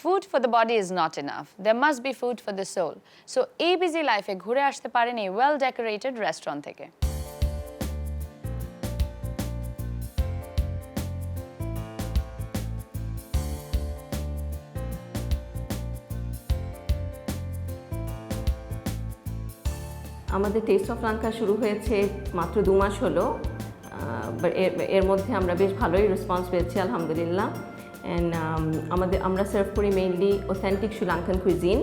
Food for the body is not enough. There must be food for the soul. So এই busy life এ ঘুরে আসতে পারেন এই well decorated restaurant থেকে। আমাদের টেস্ট অফ লঙ্কা শুরু হয়েছে মাত্র 2 মাস হলো, এর মধ্যে আমরা বেশ ভালোই রেসপন্স পেয়েছি আলহামদুলিল্লাহ। অ্যান্ড আমরা সার্ভ করি মেইনলি অথেন্টিক শ্রীলঙ্কান কুইজিন,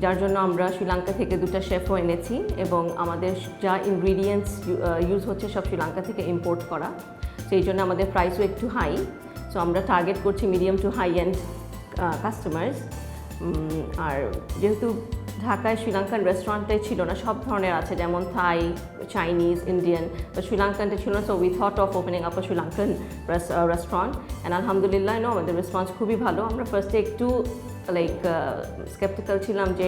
যার জন্য আমরা শ্রীলঙ্কা থেকে 2টা শেফও এনেছি এবং আমাদের যা ইনগ্রিডিয়েন্টস ইউজ হচ্ছে সব শ্রীলঙ্কা থেকে ইম্পোর্ট করা, সেই জন্য আমাদের প্রাইসও একটু হাই। সো আমরা টার্গেট করছি medium to high and customers. আর যেহেতু ঢাকায় শ্রীলঙ্কান রেস্টুরেন্টে ছিল না, সব ধরনের আছে, যেমন থাই, চাইনিজ, ইন্ডিয়ান, বা শ্রীলঙ্কানটা ছিল না। So we thought of opening up a Sri Lankan restaurant, and আলহামদুলিল্লাহ আমাদের রেসপন্স খুবই ভালো। আমরা ফার্স্টে একটু স্কেপটিক্যাল ছিলাম যে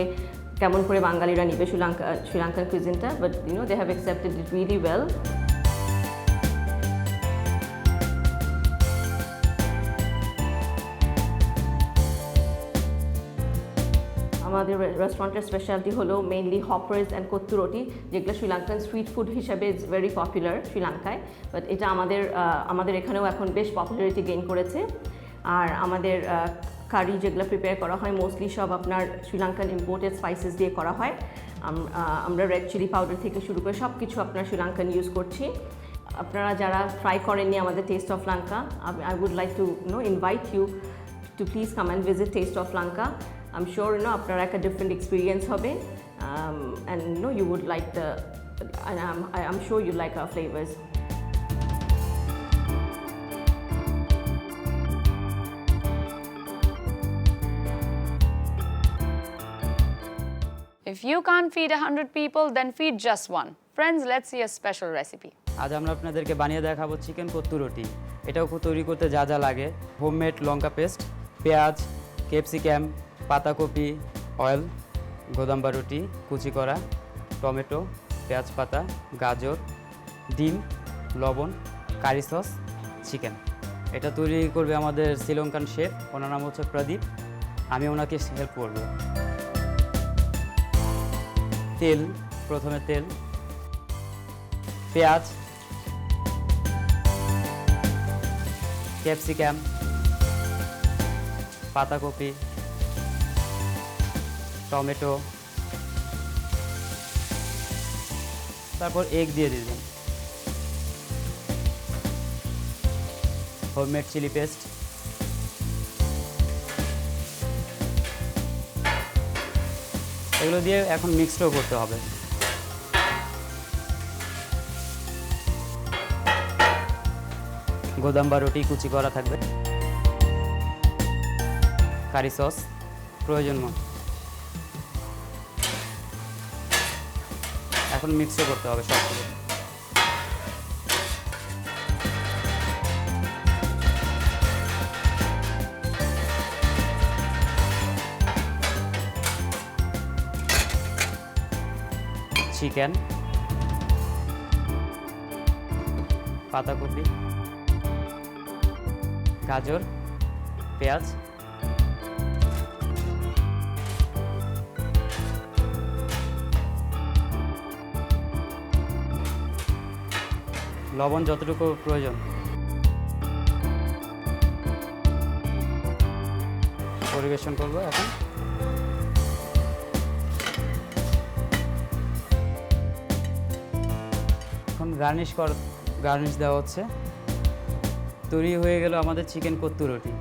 কেমন করে বাঙালিরা নিবে শ্রীলঙ্কান কুইজিনটা, but they have accepted it really well. আমাদের রেস্টুরেন্টের স্পেশালিটি হলো মেইনলি হপার্স অ্যান্ড কত্তু রুটি, যেগুলো শ্রীলঙ্কান স্ট্রিট ফুড হিসেবে ইজ ভেরি পপুলার শ্রীলঙ্কায়, বাট এটা আমাদের এখানেও এখন বেশ পপুলারিটি গেইন করেছে। আর আমাদের কারি যেগুলো প্রিপেয়ার করা হয় মোস্টলি সব আপনার শ্রীলঙ্কান ইম্পোর্টেড স্পাইসেস দিয়ে করা হয়। আমরা রেড চিলি পাউডার থেকে শুরু করে সব কিছু আপনার শ্রীলঙ্কান ইউজ করছি। আপনারা যারা ট্রাই করেননি আমাদের taste of Lanka, I would like to invite you to please come and visit taste of Lanka. I'm sure আপনার একটা different experience হবে, and you would like I'm sure you like our flavors. If you can't feed 100 people, then feed just one. Friends, let's see a special recipe. আজ আমরা আপনাদেরকে বানিয়ে দেখাবো chicken কত্তু রুটি। এটাও তৈরি করতে যা যা লাগে: হোমমেড লঙ্কা পেস্ট, পেঁয়াজ, ক্যাপসিকাম, পাতাকপি, অয়েল, গোদাম্বা রুটি কুচি করা, টমেটো, পেঁয়াজ পাতা, গাজর, ডিম, লবণ, কারি সস, চিকেন। এটা তৈরি করবে আমাদের শ্রীলঙ্কান শেফ, ওনার নাম হচ্ছে প্রদীপ। আমি ওনাকে হেল্প করব। তেল, প্রথমে তেল, পেঁয়াজ, ক্যাপসিকাম, পাতাকপি, টমেটো, তারপর এগ দিয়ে দিবেন, হোমমেড চিলি পেস্ট, এগুলো দিয়ে এখন মিক্সডও করতে হবে। গোদাম্বা রুটি কুচি করা থাকবে, কারি সস প্রয়োজন মতো, এখন মিক্সও করতে হবে সব কিছু। চিকেন, পাতাকপি, গাজর, পেঁয়াজ, লবণ যতটুকু প্রয়োজন, পরিবেশন করব। এখন গার্নিশ দেওয়া হচ্ছে। তৈরি হয়ে গেল আমাদের চিকেন কত্তু রুটি।